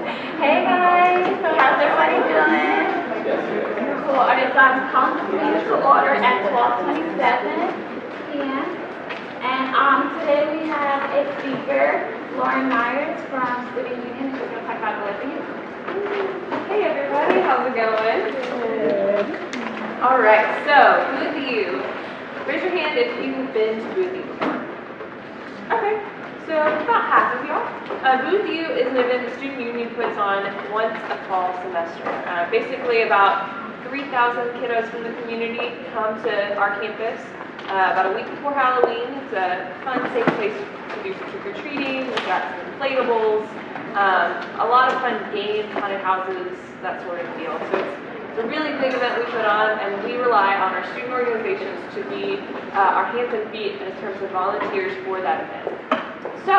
Hey guys, how's everybody doing? Cool. I just got calling to order at 12:27 p.m. And today we have a speaker, Lauren Myers from Student Union. She's going to talk about bullying. Hey everybody, how's it going? Good. All right, so Booth U. Raise your hand if you've been to Booth U before. Okay, so about half of y'all. Booth U is an event the Student Union puts on once a fall semester. Basically about 3,000 kiddos from the community come to our campus about a week before Halloween. It's a fun, safe place to do some trick-or-treating. We've got some inflatables, a lot of fun games, haunted houses, that sort of deal. So it's a really big event we put on, and we rely on our student organizations to be our hands and feet in terms of volunteers for that event. So,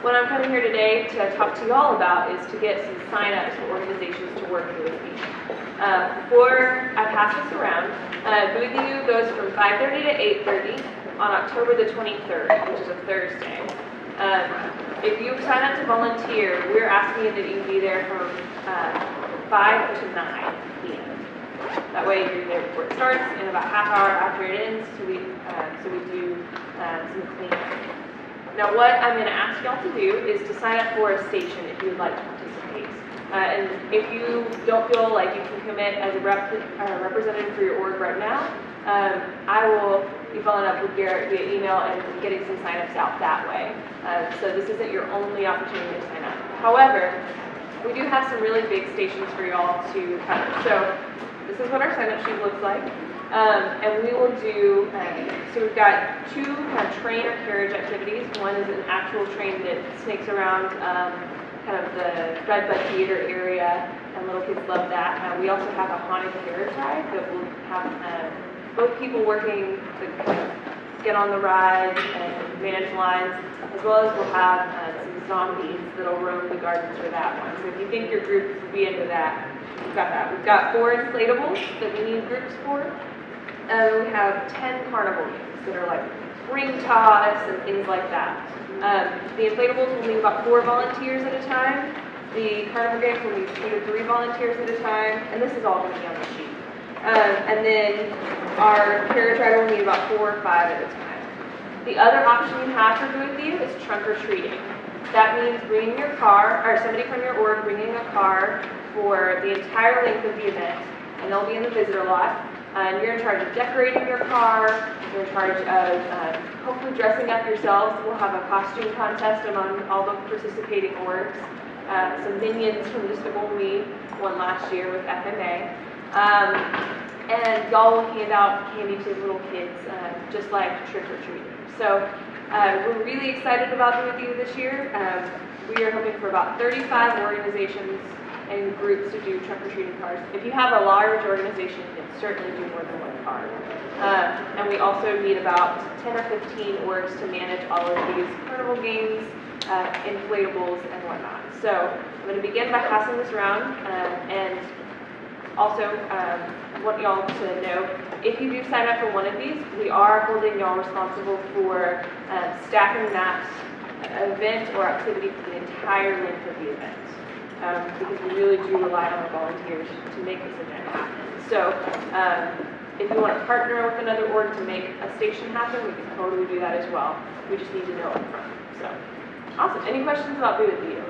what I'm coming here today to talk to you all about is to get some sign-ups for organizations to work with me. Before I pass this around, Booth U goes from 5:30 to 8:30 on October the 23rd, which is a Thursday. If you sign up to volunteer, we're asking that you be there from 5 to 9 p.m. That way you're there before it starts and about half hour after it ends, so we do some cleanup. Now what I'm going to ask y'all to do is to sign up for a station if you would like to participate. And if you don't feel like you can commit as a representative for your org right now, I will be following up with Garrett via email and getting some signups out that way. So this isn't your only opportunity to sign up. However, we do have some really big stations for y'all to cover. So this is what our sign-up sheet looks like. And we will do, so we've got two kind of train or carriage activities. One is an actual train that snakes around kind of the Redbud Theater area, and little kids love that. We also have a haunted carriage ride that will have both people working to kind of get on the ride and manage lines, as well as we'll have some zombies that'll roam the gardens for that one. So if you think your group would be into that, we've got that. We've got 4 inflatables that we need groups for. We have 10 carnival games that are like ring toss and things like that. The inflatables will need about 4 volunteers at a time. The carnival games will need 2 to 3 volunteers at a time, and this is all going to be on the sheet. And then our carriage ride will need about 4 or 5 at a time. The other option you have for Booth U is trunk or treating. That means bringing your car, or somebody from your org bringing a car for the entire length of the event, and they'll be in the visitor lot. And you're in charge of decorating your car, you're in charge of hopefully dressing up yourselves. We'll have a costume contest among all the participating orgs. Some minions from Despicable Me won last year with FMA. And y'all will hand out candy to little kids, just like trick-or-treating. So we're really excited about Booth U this year. We are hoping for about 35 organizations and groups to do trunk-or-treating cars. If you have a large organization, you can certainly do more than 1 car. And we also need about 10 or 15 orgs to manage all of these carnival games, inflatables, and whatnot. So I'm going to begin by passing this around, and also want y'all to know, if you do sign up for one of these, we are holding y'all responsible for staffing that event or activity for the entire length of the event. Because we really do rely on our volunteers to make this event happen. So if you want to partner with another org to make a station happen, we can totally do that as well. We just need to know up front. So awesome. Any questions about Booth U?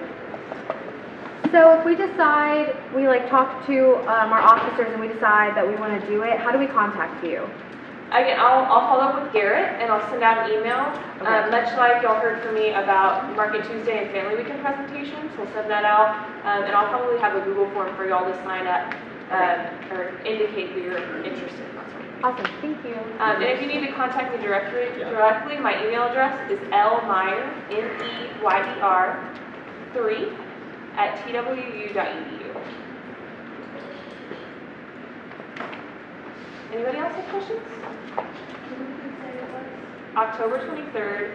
So if we decide, we talk to our officers and we decide that we want to do it, how do we contact you? Again, I'll follow up with Garrett and I'll send out an email. Okay. Much like y'all heard from me about Market Tuesday and Family Weekend presentations, we'll send that out. And I'll probably have a Google form for y'all to sign up or indicate that you're interested in that sort of thing. Awesome, thank you. And if you need to contact me directly, my email address is lmeyer, M-E-Y-E-R, 3 at TWU.edu. Anybody else have questions? October 23rd,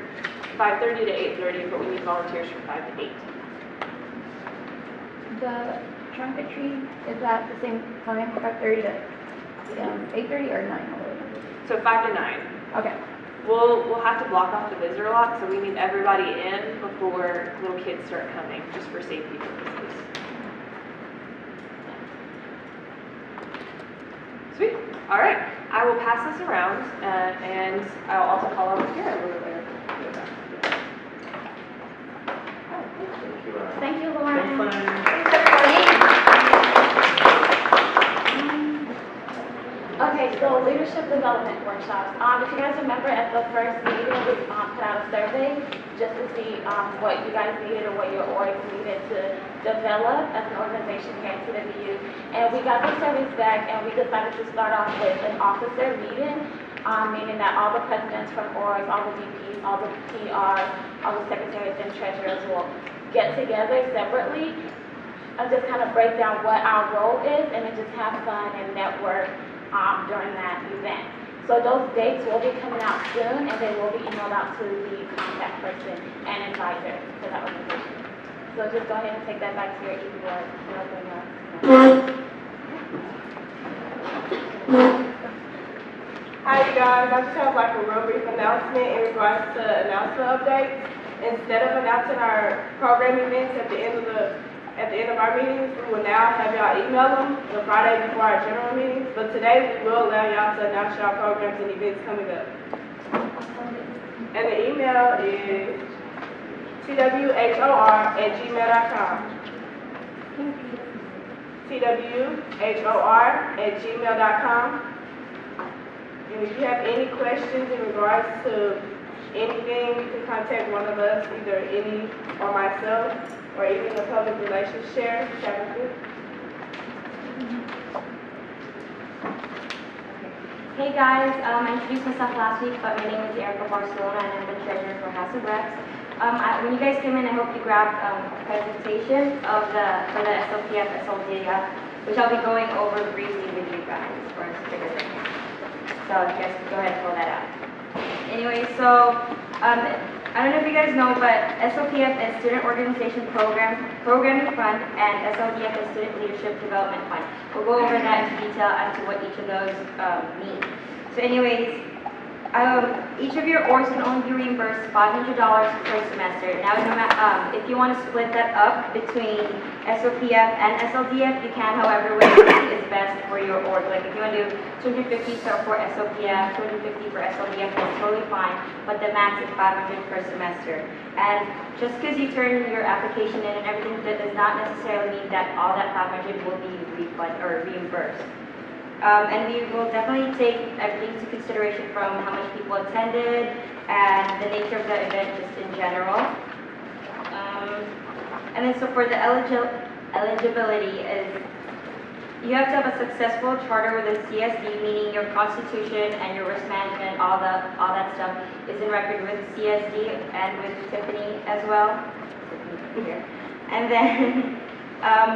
5:30 to 8:30, but we need volunteers from 5 to 8. The trunk or treat, is that the same time, 5:30 to 8:30 or 9? So 5 to 9. Okay. We'll have to block off the visitor lot, so we need everybody in before little kids start coming, just for safety purposes. All right, I will pass this around, and I'll also call over here a little bit later. Thank you, Lauren. Okay, so leadership development workshops. If you guys remember at the first meeting, we put out a survey just to see what you guys needed or what your orgs needed to develop as an organization here at TWU. And we got the surveys back, and we decided to start off with an officer meeting, meaning that all the presidents from orgs, all the VPs, all the PRs, all the secretaries and treasurers will get together separately and just kind of break down what our role is, and then just have fun and network during that event. So those dates will be coming out soon, and they will be emailed out to the contact person and advisor for that organization. So just go ahead and take that back to your e-board. Hi you guys, I just have like a real brief announcement in regards to announcement updates. Instead of announcing our program events at the end of our meetings, we will now have y'all email them the Friday before our general meetings. But today we will allow y'all to announce y'all programs and events coming up. And the email is twhor@gmail.com. twhor@gmail.com. And if you have any questions in regards to anything, you can contact one of us, either Annie or myself, or even the public relations chair, Tabitha. Hey guys, I introduced myself last week, but my name is Erica Barcelona and I'm the treasurer for House of Reps. When you guys came in, I hope you grabbed a presentation for the SLPF, SLDF, which I'll be going over briefly with you guys for a bigger thing. So just go ahead and pull that out. Anyway, so I don't know if you guys know, but SLPF is Student Organization Programming Fund, and SLDF is Student Leadership Development Fund. We'll go over that in detail as to what each of those mean. So anyways, each of your orgs can only be reimbursed $500 per semester. Now, if you want to split that up between SLPF and SLDF, you can, however, what you think is best for your org. Like if you want to do 250 for SLPF, 250 for SLDF, that's totally fine, but the max is $500 per semester. And just because you turn your application in and everything, that does not necessarily mean that all that $500 will be refunded or reimbursed. And we will definitely take everything into consideration from how much people attended and the nature of the event just in general. And then so for the eligibility is you have to have a successful charter with a CSD, meaning your constitution and your risk management, all that stuff is in record with CSD and with Tiffany as well. And then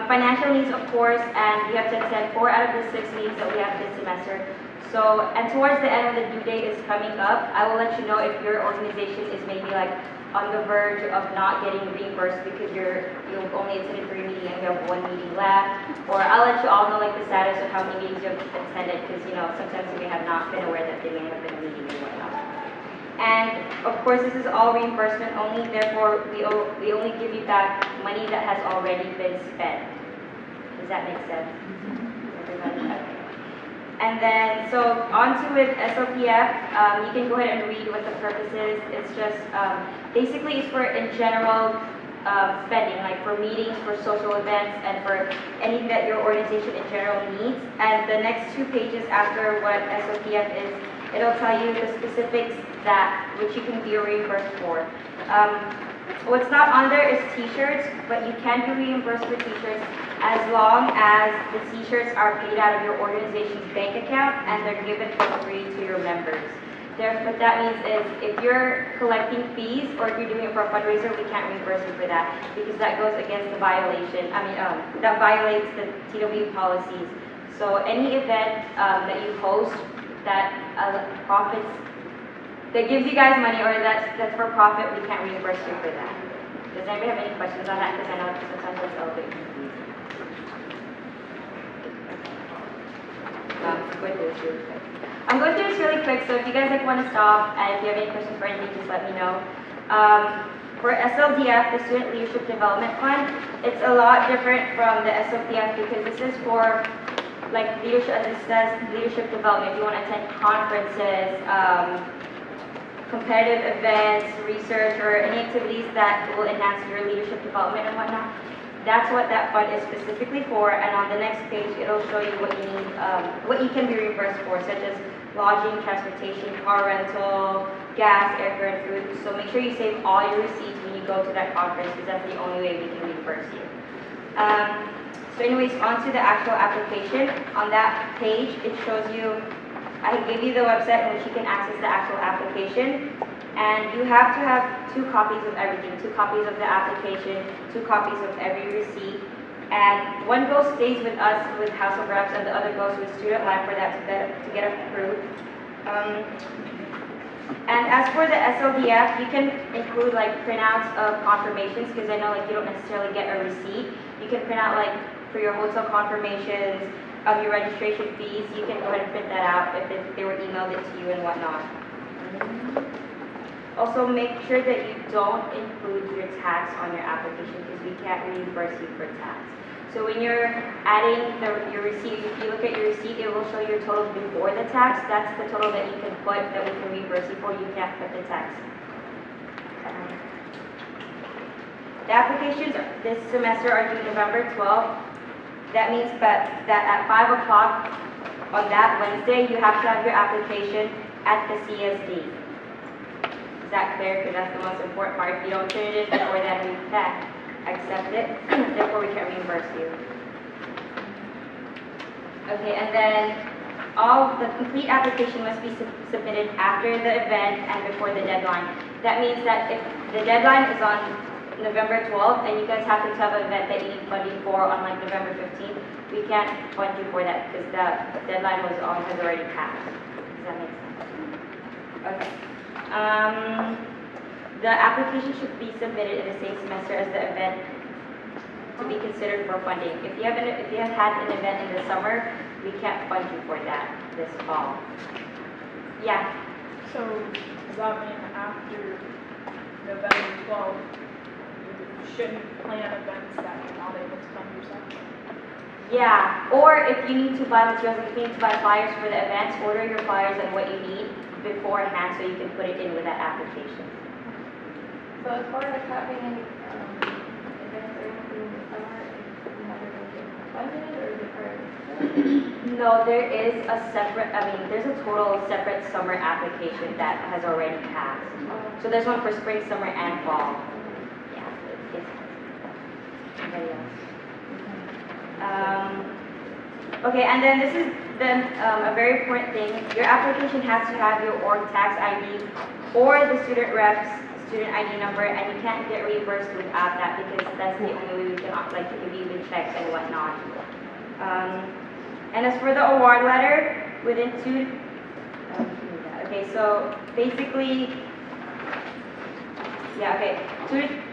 financial needs, of course, and you have to attend 4 out of the 6 meetings that we have this semester. So, and towards the end when the due date is coming up, I will let you know if your organization is maybe like on the verge of not getting reimbursed because you've only attended 3 meetings and you have 1 meeting left. Or I'll let you all know like the status of how many meetings you've attended because sometimes you may have not been aware that they may have been a meeting and whatnot. And of course, this is all reimbursement only, therefore we only give you back money that has already been spent. Does that make sense? Everybody? Okay. And then, so on to with SLPF, you can go ahead and read what the purpose is. It's just, basically it's for in general spending, like for meetings, for social events, and for anything that your organization in general needs. And the next 2 pages after what SLPF is, it'll tell you the specifics which you can be reimbursed for. What's not on there is t-shirts, but you can be reimbursed for t-shirts as long as the t-shirts are paid out of your organization's bank account and they're given for free to your members. What that means is if you're collecting fees or if you're doing it for a fundraiser, we can't reimburse you for that because that goes against the violation. That violates the TWU policies. So any event that you host that profits, that gives you guys money or that's for profit, we can't reimburse you for that. Does anybody have any questions on that? Because I know sometimes that's a little bit confusing. I'm going through this really quick, so if you guys want to stop and if you have any questions for anything, just let me know. For SLDF, the Student Leadership Development Fund, it's a lot different from the SLPF because this is for like leadership, as it says, leadership development, if you want to attend conferences, competitive events, research, or any activities that will enhance your leadership development and whatnot, that's what that fund is specifically for. And on the next page, it'll show you what you need, what you can be reimbursed for, such as lodging, transportation, car rental, gas, airfare, and food. So make sure you save all your receipts when you go to that conference, because that's the only way we can reimburse you. So anyways, on to the actual application. On that page, it shows you, I gave you the website in which you can access the actual application. And you have to have 2 copies of everything, 2 copies of the application, 2 copies of every receipt. And one stays with us with House of Reps, and the other goes with Student Life for that to get approved. And as for the SLDF, you can include like printouts of confirmations, because I know like you don't necessarily get a receipt. You can print out like for your hotel confirmations of your registration fees. You can go ahead and print that out if they were emailed it to you and whatnot. Also, make sure that you don't include your tax on your application, because we can't reimburse you for tax. So when you're adding your receipt, if you look at your receipt, it will show your total before the tax. That's the total that you can put that we can reimburse you for. You can't put the tax. The applications this semester are due November 12th. That means that at 5 o'clock on that Wednesday, you have to have your application at the CSD. Is that clear? Because that's the most important part. If you don't turn it in before then, we can't accept it. Therefore, we can't reimburse you. Okay, and then the complete application must be submitted after the event and before the deadline. That means that if the deadline is on November 12th and you guys happen to have an event that you need funding for on like November 15th, we can't fund you for that because the deadline has already passed. Does that make sense? Okay. The application should be submitted in the same semester as the event to be considered for funding. If you have had an event in the summer, we can't fund you for that this fall. Yeah. So does that mean after November 12th, you shouldn't plan events that you're not able to fund yourself? Yeah, or if you need to buy materials, if you need to buy flyers for the events, order your flyers and what you need beforehand so you can put it in with that application. So as far as having any events or anything in the summer, is never going to get funded, or is it part of the No, there is a separate, there's a total separate summer application that has already passed. So there's one for spring, summer, and fall. Yeah, so it's anybody else. Okay, and then this is a very important thing. Your application has to have your org tax ID or the student rep's student ID number, and you can't get reimbursed without that because that's the only way we can like give you the checks and whatnot. And as for the award letter, within okay, so basically,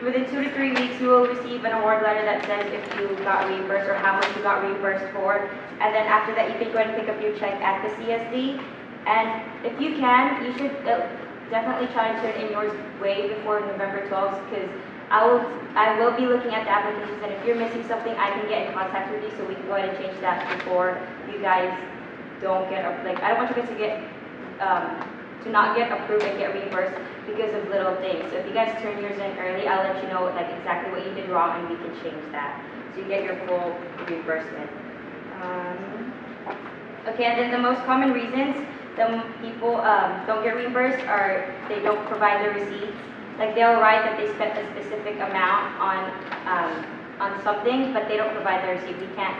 within 2 to 3 weeks, you will receive an award letter that says if you got reimbursed or how much you got reimbursed for. And then after that, you can go ahead and pick up your check at the CSD. And if you can, you should definitely try to turn in yours way before November 12th, because I will be looking at the applications, and if you're missing something, I can get in contact with you so we can go ahead and change that before you guys don't get, like, I don't want you guys to get, to not get approved and get reimbursed because of little things. So if you guys turn yours in early, I'll let you know like exactly what you did wrong and we can change that. So you get your full reimbursement. Okay, and then the most common reasons that people don't get reimbursed are they don't provide their receipts. Like they'll write that they spent a specific amount on something, but they don't provide their receipt. We can't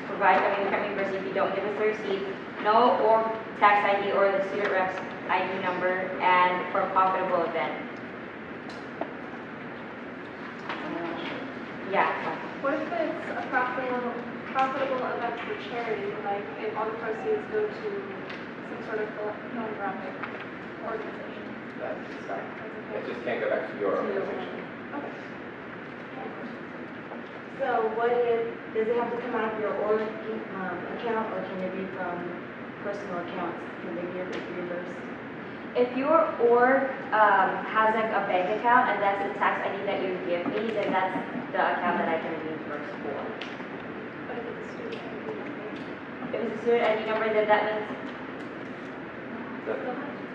provide, we can't reimburse if you don't give us the receipt. No or tax ID or the student rep's ID number, and for a profitable event. Yeah. What if it's a profitable event for charity, like if all the proceeds go to some sort of philanthropic organization? It just can't go back to your organization. Okay. So what if, does it have to come out of your org account, or can it be from personal accounts? Can they be reimbursed? If your org has like a bank account and that's the tax ID that you give me, then that's the account that I can reimburse for. But if it's a student, If it's student ID number, then that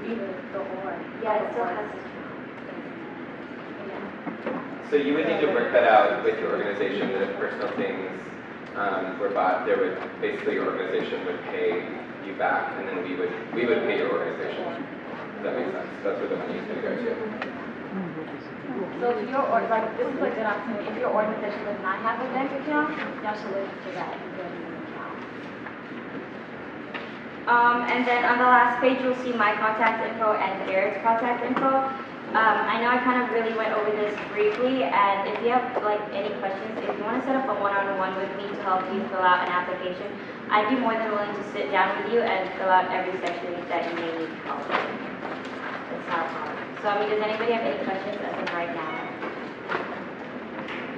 means, yeah, it still has. So you would need to work that out with your organization, that if personal things were bought, there would, basically your organization would pay you back, and then we would pay your organization. Does that make sense? That's where the money is going to go to. So if your, or like, this is like an opportunity, if your organization does not have a bank account, y'all should look into that and get an account. And then on the last page, you'll see my contact info and Eric's contact info. I know I kind of really went over this briefly, and if you have like any questions, if you want to set up a one-on-one with me to help you fill out an application, I'd be more than willing to sit down with you and fill out every section that you may need help with. It's not a problem. So, I mean, does anybody have any questions as of right now?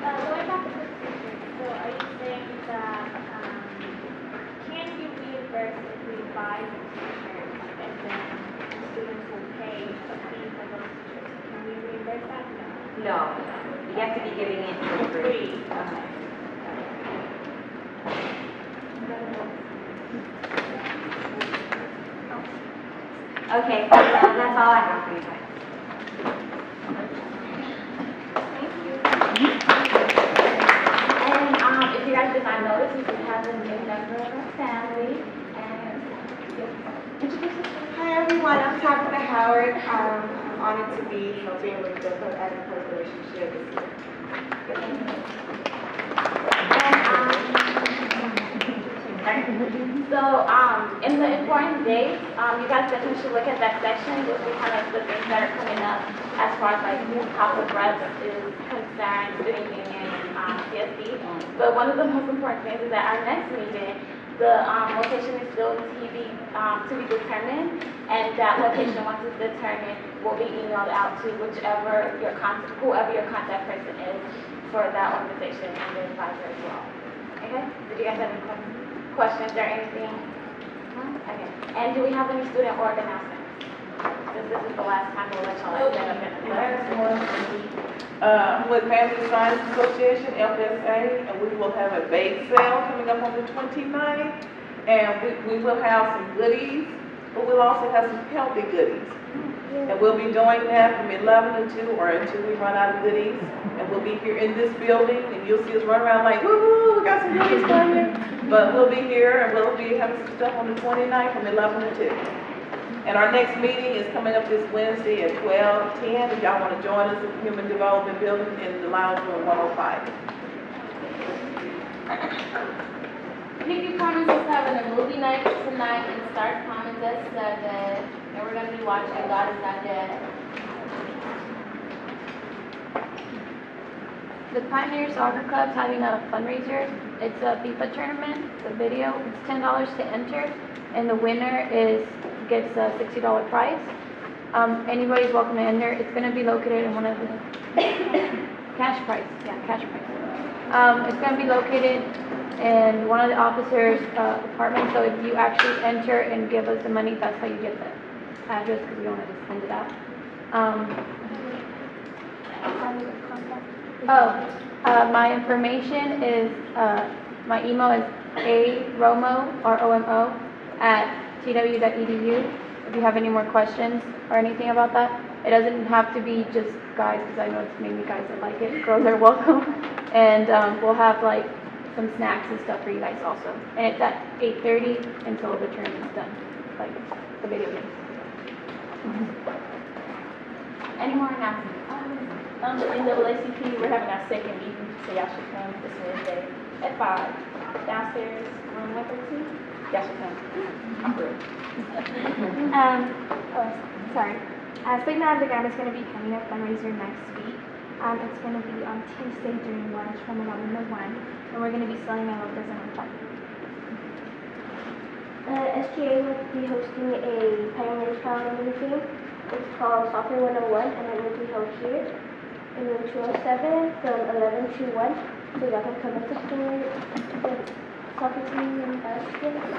Going back to this picture, so are you saying that, can you reimburse if we buy the t-shirts and then the students will pay a fee for those t-shirts? Can we reimburse that? No. No. You have to be giving it for free. Okay. Okay, that's all I have for you guys. And if you guys did not notice, we do have a new member of our family, and introduce yourself. Hi everyone, I'm Tabitha Howard. I'm honored to be helping with the Ed relationship this year. So, in the important dates, you guys definitely should look at that section. You'll see kind of the things that are coming up as far as like House of Reps is concerned, student union, and CSD. But one of the most important things is that our next meeting, the location is still to be determined, and that location, once it's determined, will be emailed out to whoever your contact person is for that organization and the advisor as well. Okay? Did you guys have any questions or anything? No? Okay. And do we have any student org announcements? Since this is the last time we'll let y'all set up in the With Family Science Association, FSA, and we will have a bake sale coming up on the 29th. And we will have some goodies, but we'll also have some healthy goodies. And we'll be doing that from 11 to 2 or until we run out of goodies. And we'll be here in this building, and you'll see us run around like, woo, we got some goodies coming. But we'll be here, and we'll be having some stuff on the 29th from 11 to 2. And our next meeting is coming up this Wednesday at 12:10. If y'all want to join us in the Human Development Building in the Lounge Room 105. Pinky Promise is having a movie night tonight and start comments at 7. And we're going to be watching God Is Not Dead. The Pioneer Soccer Club's having a fundraiser. It's a FIFA tournament. It's a video. It's $10 to enter. And the winner gets a $60 prize. Anybody's welcome to enter. It's going to be located in one of the cash prize. Yeah, cash prize. It's going to be located in one of the officers' apartments. So if you actually enter and give us the money, that's how you get the address, because we don't want to just send it out. My information is, my email is aromo, R-O-M-O, @twu.edu. If you have any more questions or anything about that, it doesn't have to be just guys, because I know it's mainly guys that like it. Girls are welcome. And we'll have like some snacks and stuff for you guys also. And it's at 8:30 until the tournament's done, like the video games. Any more announcements? The NAACP, we're having our second meeting, so y'all should come this Wednesday at 5. Downstairs, room 132. Y'all should come. I'm through. Sleep Not Underground is going to be having a fundraiser next week. It's going to be on Tuesday during lunch from 11 to 1, and we're going to be selling our locals and our SGA will be hosting a Pioneers Calendar meeting. It's called Soccer 101, and it will be held here in room 207 from 11 to 1. So y'all can come and support the soccer team and basketball.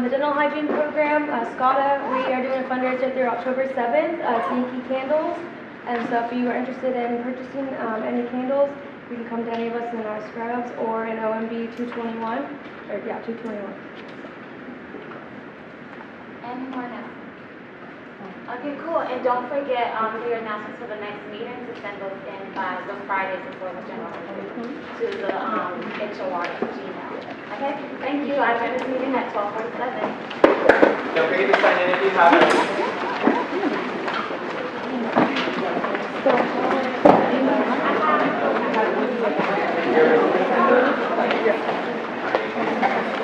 The dental hygiene program, SCADA, we are doing a fundraiser through October 7th, Yankee Candles. And so if you are interested in purchasing any candles, We can come to any of us in our scrubs or in OMB 221, or yeah, 221. Any more announcements? Okay, cool, and don't forget, for your announcements for the next meeting, to send those in by those Fridays before the general meeting to the, HOR Gmail. Okay, thank you, I adjourn this meeting at 12:47. Don't forget to sign in if you haven't.